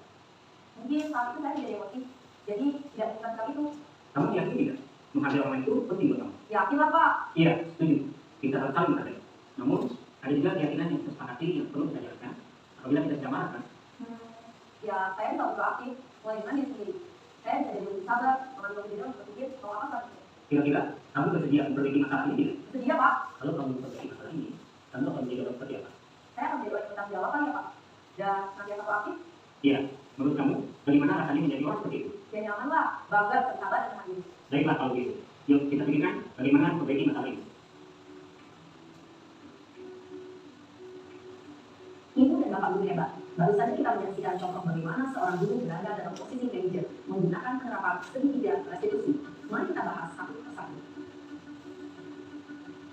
Speaker 8: Mungkin saat itu saya tidak emosi, jadi tidak ingat sekali itu.
Speaker 9: Kamu yakin tidak? Menghargai orang lain itu penting buat kamu?
Speaker 8: Yakin lah Pak.
Speaker 9: Iya, setuju. Kita harus saling menghargai. Namun, ada juga keyakinan yang tersepakati yang perlu kita jalankan apabila kita sedang marah kan?
Speaker 8: Ya saya bisa proaktif, mulai dengan diri sendiri. Saya bisa jadi lebih sabar, mengambil diri dan berpikir mau apa saja.
Speaker 9: Kira-kira kamu bersedia memperbaiki masalah ini tidak?
Speaker 8: Sedia Pak.
Speaker 9: Kalau kamu memperbaiki masalah ini, kamu akan menjadi orang seperti apa?
Speaker 8: Saya akan menjadi orang bertanggung jawab ya Pak. Dan nanti akan proaktif.
Speaker 9: Iya, menurut kamu bagaimana rasanya menjadi orang seperti itu?
Speaker 8: Ya nyaman lah, bangga, bersabar dan mandiri.
Speaker 9: Baiklah kalau begitu. Yuk kita pikirkan bagaimana memperbaiki masalah ini.
Speaker 8: Ibu dan Bapak Guru hebat. Baru saja kita menyaksikan contoh bagaimana seorang guru berada dalam posisi manajer menggunakan penerapan segitiga restitusi. Mari kita bahas satu persatu.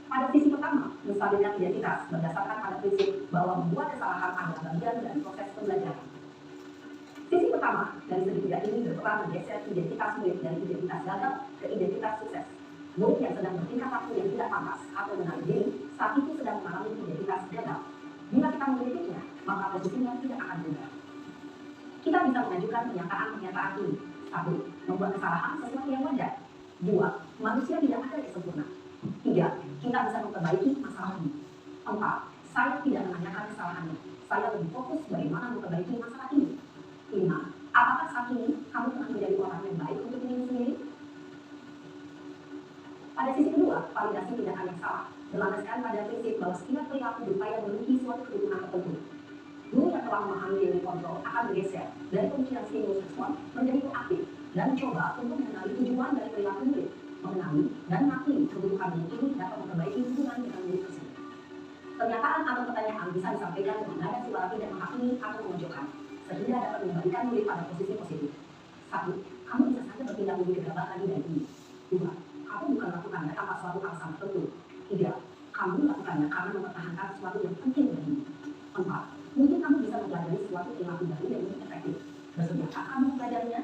Speaker 8: Pada sisi pertama, menstabilkan identitas berdasarkan pada prinsip bahwa membuat kesalahan adalah bagian dari proses pembelajaran. Sisi pertama dari segitiga ini berperan menggeser identitas murid dari identitas gagal ke identitas sukses. Murid yang sedang bertingkah laku yang tidak pantas atau menarik diri saat itu sedang mengalami identitas gagal. Bila kita mengkritiknya, maka posisinya tidak akan berubah. Kita bisa mengajukan pernyataan-pernyataan ini. 1. Membuat kesalahan sesuatu yang wajar. 2. Manusia tidak ada yang sempurna. 3. Kita bisa memperbaiki masalah ini. 4. Saya tidak menanyakan kesalahannya. Saya lebih fokus bagaimana memperbaiki masalah ini. 5. Apakah saat ini kamu telah menjadi Pada sisi kedua, validasi tindakan yang salah berlandaskan pada prinsip bahwa setiap perilaku berupaya memenuhi suatu kebutuhan tertentu. Guru yang telah memahami teori kontrol akan bergeser dari pemikiran stimulus respon menjadi proaktif dan mencoba untuk mengenali tujuan dari perilaku murid, mengenali dan mengakui kebutuhan murid ini dapat memperbaiki hubungan dengan murid tersebut. Pernyataan atau pertanyaan bisa disampaikan dengan nada suara tidak menghakimi atau memojokkan, sehingga dapat mengembalikan murid pada posisi positif. 1. Kamu bisa saja berpindah murid ke gambar lagi dari ini. 2. Kamu bukan melakukannya tanpa suatu alasan tertentu. 3. Kamu melakukannya karena mempertahankan sesuatu yang penting bagimu. 4. Mungkin kamu bisa mempelajari sesuatu perilaku baru yang lebih efektif. Bersediakah kamu mempelajarinya?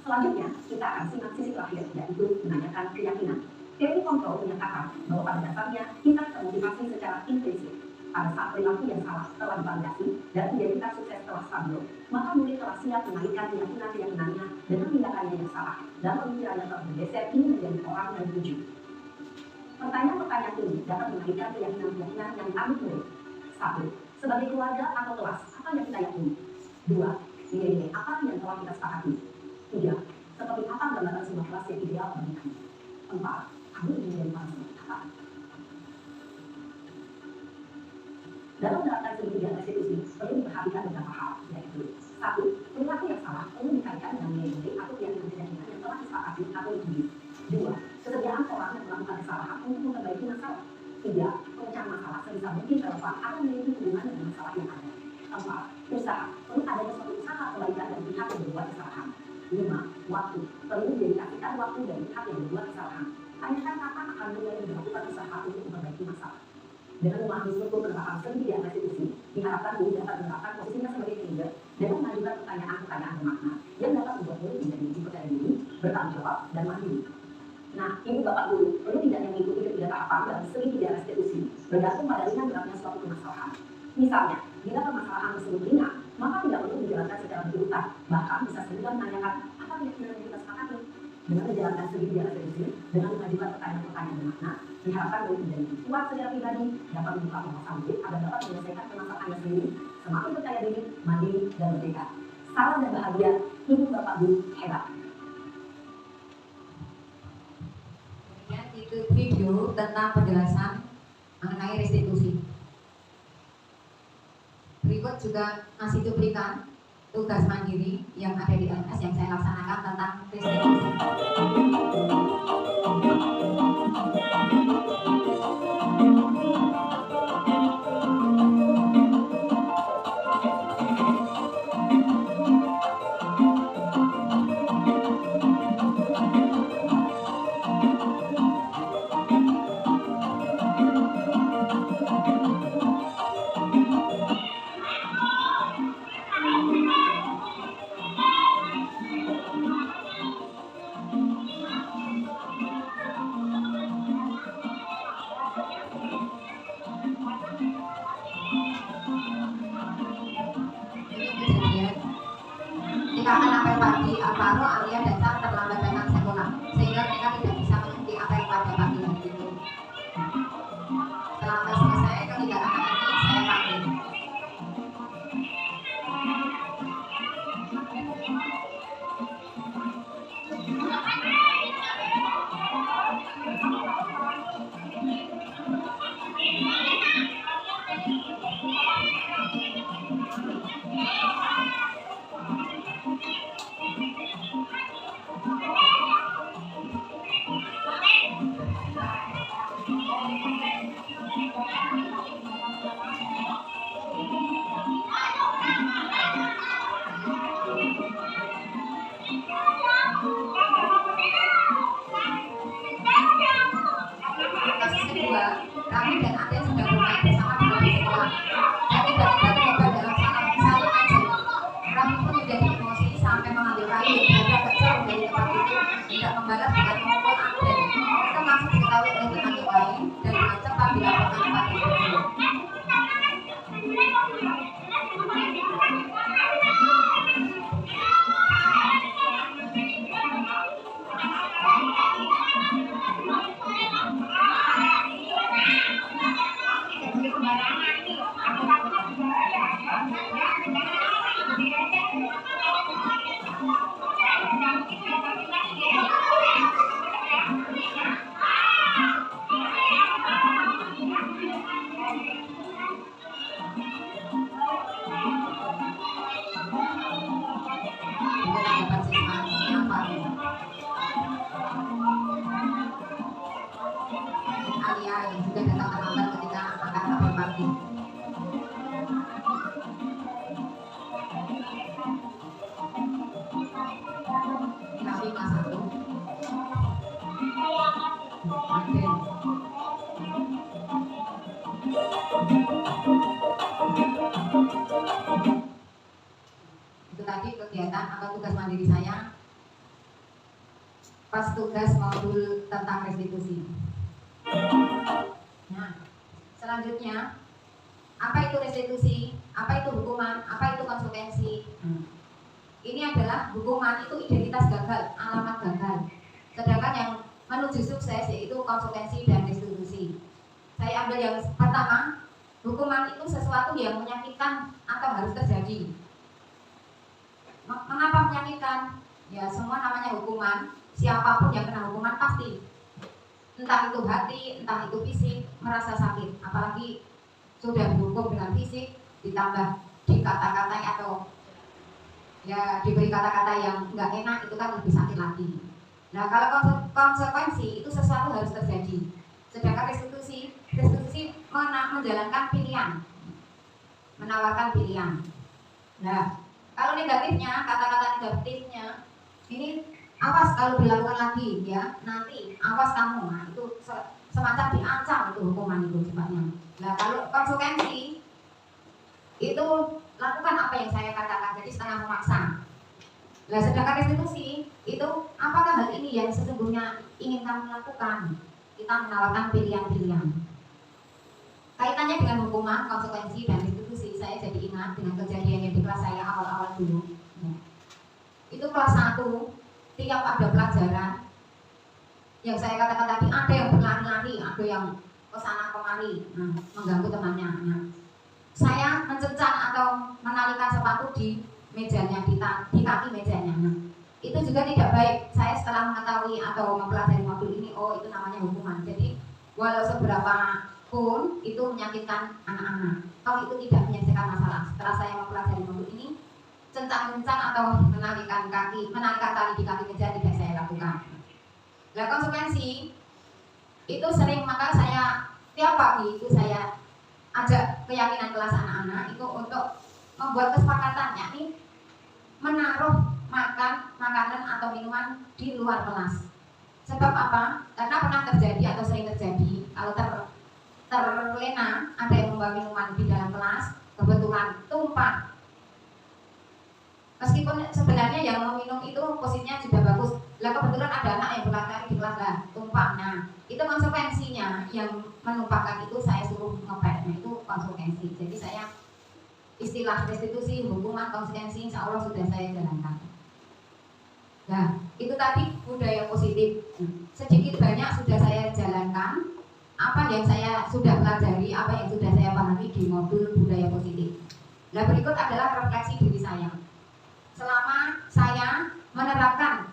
Speaker 8: Selanjutnya, kita akan simak sisi terakhir, yaitu menanyakan keyakinan. Teori kontrol menyatakan bahwa pada dasarnya kita termotivasi secara implisit. Pada saat perilaku yang salah telah divalidasi dan identitas sukses telah stabil, maka murid telah siap mengalihkan keyakinan-keyakinannya dengan tindakannya yang salah dan pemikirannya telah bergeser ini menjadi orang yang dituju. Pertanyaan-pertanyaan ini dapat mengalihkan keyakinan-keyakinan yang diambil murid. 1. Sebagai keluarga atau kelas, apa yang kita yakini? 2. Nilai-nilai apa yang telah kita sepakati? 3. Seperti apa gambaran sebuah kelas yang ideal bagi kami? 4. Kamu ingin menjadi orang seperti apa? Dalam menerapkan segitiga restitusi, perlu diperhatikan beberapa hal, yaitu 1. Perilaku yang salah perlu dikaitkan dengan nilai-nilai atau keyakinan-keyakinan yang telah disepakati atau dituju. 2. Kesediaan orang yang melakukan kesalahan untuk memperbaiki masalah. 3. Pemecahan masalah sebisa mungkin relevan atau memiliki hubungan dengan masalah yang ada. 4. Usaha. Perlu adanya suatu usaha kebaikan dari pihak yang berbuat kesalahan. 5. Waktu. Perlu didedikasikan waktu dari pihak yang berbuat kesalahan. Tanyakan kapan akan mulai melakukan usaha untuk memperbaiki masalah. Dengan memahami struktur penerapan segitiga restitusi, diharapkan guru dapat menerapkan posisinya sebagai leader dan mengajukan pertanyaan-pertanyaan bermakna yang dapat membuat murid menjadi lebih percaya diri, bertanggung jawab, dan mandiri. Nah, ibu bapak guru perlu tidak mengikuti ketiga tahapan dalam segitiga restitusi bergantung pada ringan beratnya suatu permasalahan. Misalnya, bila permasalahan tersebut ringan, maka tidak perlu dijalankan secara berurutan, bahkan bisa segera menanyakan apa keyakinan yang kita sepakati. Dengan menjalankan segitiga restitusi, dengan mengajukan pertanyaan-pertanyaan bermakna, diharapkan murid menjadi kuat secara pribadi, dapat membuka wawasan murid agar dapat menyelesaikan permasalahannya sendiri, semakin percaya diri, mandiri, dan merdeka. Salam dan bahagia, ibu bapak guru hebat.
Speaker 1: Kemudian itu video tentang penjelasan mengenai restitusi. Berikut juga masih cuplikan tugas mandiri yang ada di LMS yang saya laksanakan tentang restitusi. Ketika anak-anak pagi, Alvaro, Alia, dan Sam terlambat datang sekolah, sehingga mereka tidak bisa mengikuti apa yang pada pagi hari itu. Setelah selesai, ketiga anak ini saya panggil. Kami dan Aden sudah bermain bersama di luar sekolah. Dan tiba-tiba terlibat dalam saling ajak. Kami pun menjadi emosi sampai mengambil kayu dan kecil dari tempat itu tidak membalas dengan memukul Aden. Kita langsung diketahui oleh teman yang lain dan dengan cepat dilaporkan kepada guru. Itu tadi kegiatan atau tugas mandiri saya pas tugas modul tentang restitusi. Nah, selanjutnya apa itu restitusi, apa itu hukuman, apa itu konsekuensi. Ini adalah hukuman itu identitas gagal, alamat gagal. Sedangkan yang menuju sukses yaitu konsekuensi dan restitusi. Saya ambil yang pertama, hukuman itu sesuatu yang menyakitkan atau harus terjadi. Mengapa menyakitkan? Ya semua namanya hukuman. Siapapun yang kena hukuman pasti, entah itu hati, entah itu fisik, merasa sakit. Apalagi sudah dihukum dengan fisik, ditambah dikata-katai atau ya diberi kata-kata yang nggak enak, itu kan lebih sakit lagi. Nah kalau konsekuensi itu sesuatu harus terjadi. Sedangkan restitusi menjalankan pilihan, menawarkan pilihan. Nah kalau negatifnya, kata-kata negatifnya ini awas kalau dilakukan lagi ya, nanti awas kamu. Nah itu semacam diancam itu hukuman itu sifatnya. Nah kalau konsekuensi itu lakukan apa yang saya katakan, jadi setengah memaksa. Nah sedangkan restitusi itu apakah hal ini yang sesungguhnya ingin kamu lakukan? Kita menawarkan pilihan-pilihan. Kaitannya dengan hukuman, konsekuensi, dan restitusi, saya jadi ingat dengan kejadian yang di kelas saya awal-awal dulu. Ya. Itu kelas 1, tiap ada pelajaran yang saya katakan tadi, ada yang berlari-lari, ada yang kesana kemari, mengganggu temannya. Nah, saya mencecar atau menalikan sepatu di mejanya, di kaki mejanya. Nah, itu juga tidak baik. Saya setelah mengetahui atau mempelajari modul ini, oh itu namanya hukuman. Jadi walau seberapa pun itu menyakitkan anak-anak. Kalau itu tidak menyelesaikan masalah. Setelah saya mempelajari modul ini, cencang-cencang atau menalikan tali di kaki meja tidak saya lakukan. Nah konsekuensi itu sering, maka saya tiap pagi itu saya ajak keyakinan kelas anak-anak itu untuk membuat kesepakatan, yakni menaruh makanan atau minuman di luar kelas. Sebab apa? Karena pernah terjadi atau sering terjadi kalau terlena ada yang membawa minuman di dalam kelas, kebetulan tumpah. Meskipun sebenarnya yang meminum itu posisinya sudah bagus, lah kebetulan ada anak yang berlari di kelas lah tumpah. Nah itu konsekuensinya, yang menumpahkan itu saya suruh ngepet. Nah itu konsekuensi. Jadi saya istilah restitusi, hukuman, konsekuensi insya Allah sudah saya jalankan. Nah itu tadi budaya positif. Sedikit banyak sudah saya jalankan apa yang saya sudah pelajari, apa yang sudah saya pahami di modul budaya positif. Nah berikut adalah refleksi diri saya selama saya menerapkan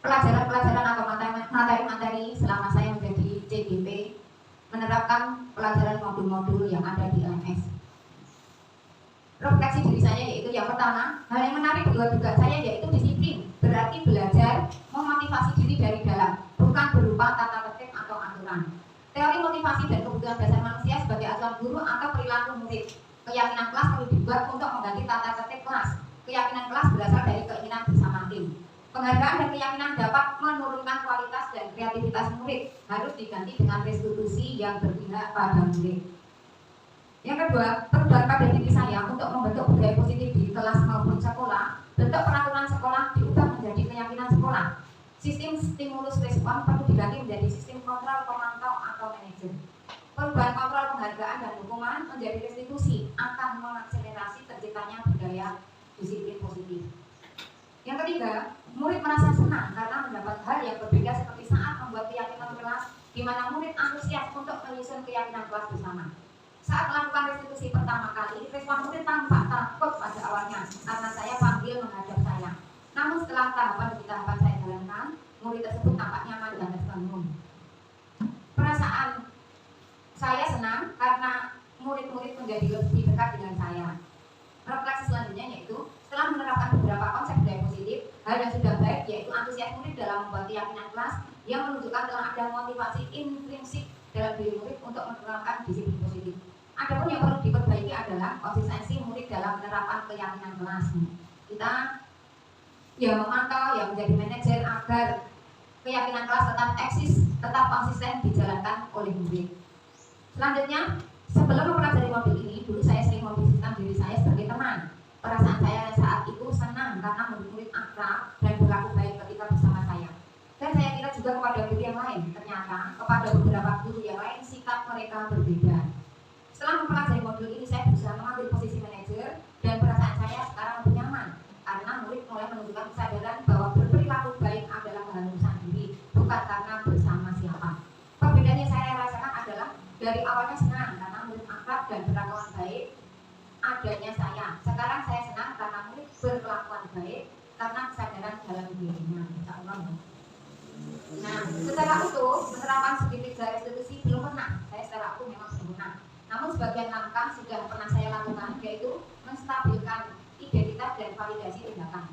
Speaker 1: pelajaran-pelajaran atau materi-materi selama saya menjadi CGP, menerapkan pelajaran modul-modul yang ada di LMS. Refleksi diri saya yaitu yang pertama, hal yang menarik juga saya yaitu disiplin, berarti belajar memotivasi diri dari dalam, bukan berupa tata tertib atau aturan. Teori motivasi dan kebutuhan dasar manusia sebagai acuan guru atau perilaku murid. Keyakinan kelas perlu dibuat untuk mengganti tata tertib kelas. Keyakinan kelas berasal dari keinginan bersama tim. Penghargaan dan keyakinan dapat menurunkan kualitas dan kreativitas murid, harus diganti dengan restitusi yang berpihak pada murid. Yang kedua, perubahan pada diri saya untuk membentuk budaya positif di kelas maupun sekolah. Bentuk peraturan sekolah diubah menjadi keyakinan sekolah. Sistem stimulus respon perlu diganti menjadi sistem kontrol pemantau atau manajer. Perubahan kontrol penghargaan dan hukuman menjadi restitusi akan mengakselerasi terciptanya budaya disiplin positif. Yang ketiga, murid merasa senang karena mendapat hal yang berbeda seperti saat membuat keyakinan kelas, di mana murid antusias untuk menyusun keyakinan kelas bersama. Saat melakukan restitusi pertama kali, respon murid tampak takut pada awalnya karena saya panggil menghadap saya. Namun setelah tahapan demi tahapan saya jalankan, murid tersebut tampak nyaman dan tersenyum. Perasaan saya senang karena murid-murid menjadi lebih dekat dengan saya. Refleksi selanjutnya yaitu setelah menerapkan beberapa konsep budaya positif, hal yang sudah baik yaitu antusias murid dalam membuat keyakinan kelas yang menunjukkan telah ada motivasi intrinsik dalam diri murid untuk menerapkan disiplin positif. Adapun yang perlu diperbaiki adalah konsistensi murid dalam menerapkan keyakinan kelas. Kita ya memantau, ya menjadi manajer agar keyakinan kelas tetap eksis, tetap konsisten dijalankan oleh murid. Selanjutnya, sebelum mempelajari modul ini, dulu saya sering memposisikan diri saya sebagai teman. Perasaan saya saat itu senang karena murid-murid akrab dan berlaku baik ketika bersama saya. Dan saya kira juga kepada guru yang lain. Ternyata kepada beberapa guru yang lain sikap mereka berbeda. Setelah mempelajari modul ini, saya berusaha mengambil posisi manajer dan perasaan saya sekarang lebih nyaman karena murid mulai menunjukkan kesadaran bahwa berperilaku baik adalah keharusan diri, bukan karena bersama siapa. Perbedaan yang saya rasakan adalah dari awalnya senang karena murid akrab dan berkelakuan baik adanya saya. Sekarang saya senang karena murid berkelakuan baik karena kesadaran dalam dirinya. Nah, secara utuh penerapan segitiga restitusi belum pernah. Saya secara utuh memang belum pernah. Namun sebagian langkah sudah pernah saya lakukan, yaitu menstabilkan identitas dan validasi tindakan.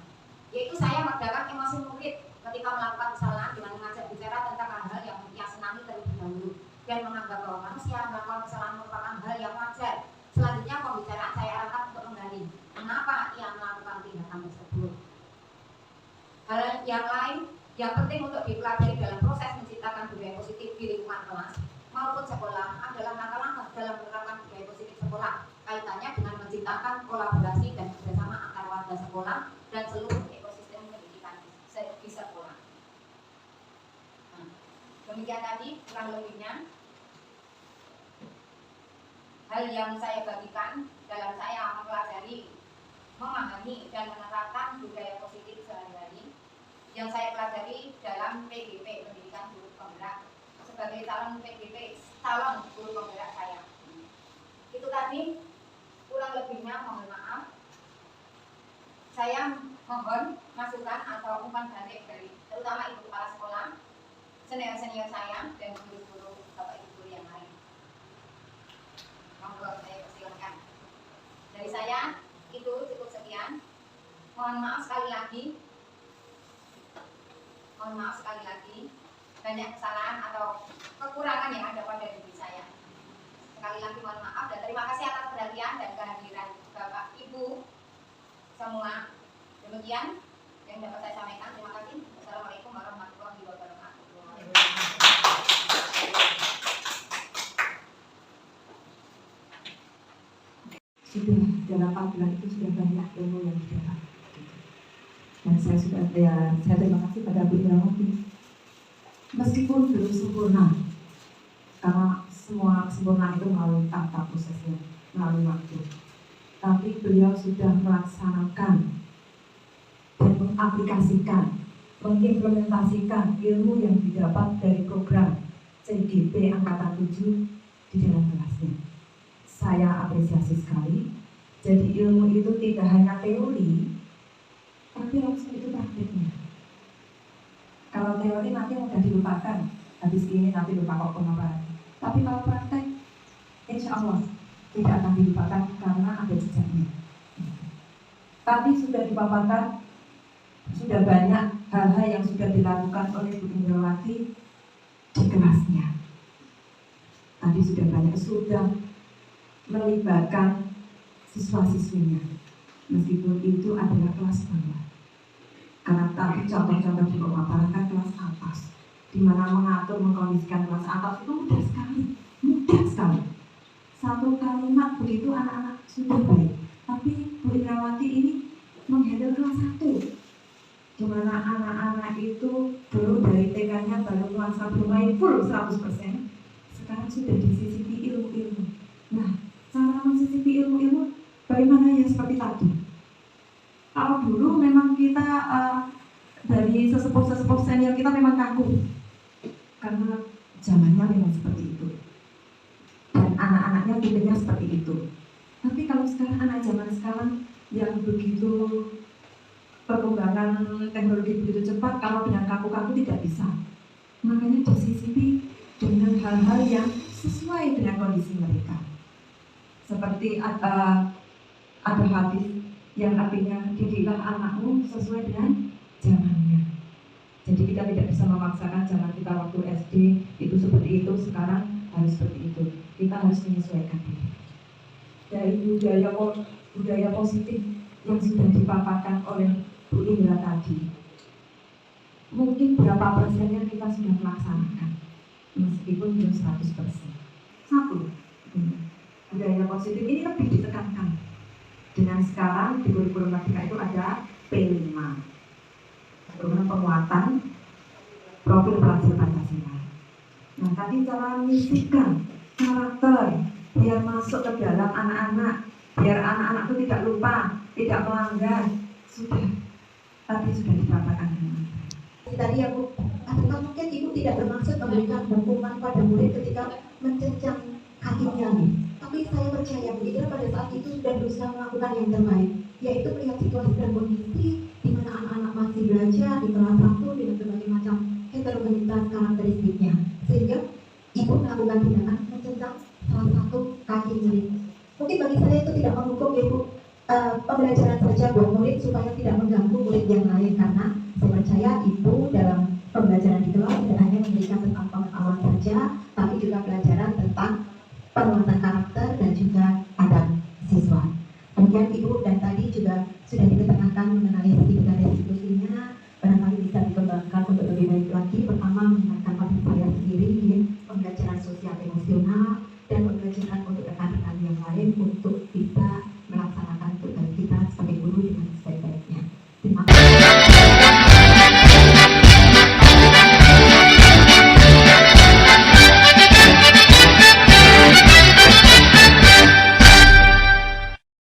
Speaker 1: Yaitu saya meredakan emosi murid ketika melakukan kesalahan dengan mengajak bicara tentang hal-hal yang ia senangi terlebih dahulu dan menganggap bahwa manusia melakukan kesalahan merupakan hal yang wajar. Selanjutnya pembicaraan saya arahkan untuk menggali mengapa ia melakukan tindakan tersebut. Hal yang lain yang penting untuk dipelajari dalam proses menciptakan budaya positif di lingkungan kelas maupun sekolah adalah langkah-langkah dalam menerapkan budaya positif sekolah, kaitannya dengan menciptakan kolaborasi dan kerjasama antar warga sekolah dan seluruh ekosistem pendidikan di sekolah. Nah, demikian tadi kurang lebihnya hal yang saya bagikan dalam saya mempelajari, memahami dan menerapkan budaya positif sehari-hari yang saya pelajari dalam PGP Pendidikan Guru Penggerak sebagai calon PGP, calon guru penggerak saya. Itu tadi kurang lebihnya, mohon maaf. Saya mohon masukan atau umpan balik dari terutama ibu kepala sekolah, senior-senior saya dan guru-guru bapak ibu guru yang lain. Monggo saya persilakan. Dari saya itu cukup sekian. Mohon maaf sekali lagi. Mohon maaf sekali lagi. Banyak kesalahan atau kekurangan yang ada pada diri saya. Sekali lagi mohon maaf dan terima kasih atas perhatian dan kehadiran Bapak Ibu semua. Demikian yang dapat saya sampaikan. Terima kasih. Wassalamualaikum warahmatullahi wabarakatuh.
Speaker 10: Sudah dalam 4 bulan itu sudah banyak ilmu yang didapat. Dan saya terima kasih pada Bu Indrawati. Meskipun belum sempurna, karena semua kesempurnaan itu melalui tahap prosesnya, melalui waktu. Tapi beliau sudah melaksanakan dan mengaplikasikan, mengimplementasikan ilmu yang didapat dari program CGP Angkatan 7 di dalam kelasnya. Saya apresiasi sekali. Jadi ilmu itu tidak hanya teori, tapi langsung itu praktiknya. Kalau teori nanti mudah dilupakan, habis ini nanti lupa kok pemaparan. Tapi kalau praktek, insya Allah tidak akan dilupakan karena ada jejaknya. Tadi sudah dipaparkan, sudah banyak hal-hal yang sudah dilakukan oleh Bu Indrawati di kelasnya. Tadi sudah melibatkan siswa-siswinya, meskipun itu adalah kelas bawah. Karena tadi contoh-contoh di pemaparan kan kelas atas, di mana mengatur, mengkondisikan kelas atas itu mudah sekali. Satu kalimat begitu anak-anak sudah baik. Tapi Bu Indrawati ini menghandle kelas 1, di mana anak-anak itu dulu dari TK-nya baru nuansa bermain full 100%, sekarang sudah disisipi ilmu-ilmu. Nah, cara mensisipi ilmu-ilmu bagaimana ya seperti tadi. Kalau dulu memang kita dari sesepuh-sesepuh senior kita memang kaku, karena zamannya memang seperti itu dan anak-anaknya tipenya seperti itu. Tapi kalau sekarang anak zaman sekarang yang begitu perkembangan teknologi begitu cepat, kalau dengan kaku-kaku tidak bisa. Makanya disisipi dengan hal-hal yang sesuai dengan kondisi mereka. Seperti ada hadis yang artinya didiklah anakmu sesuai dengan zamannya. Jadi kita tidak bisa memaksakan zaman kita waktu SD itu seperti itu, sekarang harus seperti itu. Kita harus menyesuaikan diri. Dari budaya positif yang sudah dipaparkan oleh Bu Indra tadi, mungkin berapa persennya kita sudah melaksanakan, meskipun belum 100%. Satu, budaya positif ini lebih ditekankan. Dengan sekarang di kurikulum Merdeka itu ada P5, program penguatan profil pelajar Pancasila. Nah, tadi cara menyisipkan karakter biar masuk ke dalam anak-anak, biar anak-anak itu tidak lupa, tidak melanggar, tadi sudah dipaparkan dengan
Speaker 11: tadi aku katakan mungkin ibu tidak bermaksud memberikan hukuman pada murid ketika mencecang kakinya, tapi saya percaya Bu Ira pada saat itu sudah berusaha melakukan yang terbaik, yaitu melihat situasi dan kondisi di mana anak-anak masih belajar di kelas 1 dengan berbagai macam heterogenitas karakteristiknya, sehingga ibu melakukan tindakan mencecang salah satu kaki murid. Mungkin bagi saya itu tidak menghukum ya Bu, pembelajaran saja buat murid supaya tidak mengganggu murid yang lain, karena saya percaya ibu dalam pembelajaran di kelas tidak hanya memberikan tentang pengetahuan saja, tapi juga pelajaran tentang penguatan karakter dan juga adab siswa. Kemudian ibu dan tadi juga sudah ditekankan mengenai tiga restitusinya, barangkali bisa dikembangkan untuk lebih baik lagi. Pertama, mengingatkan pada saya sendiri, pembelajaran sosial emosional,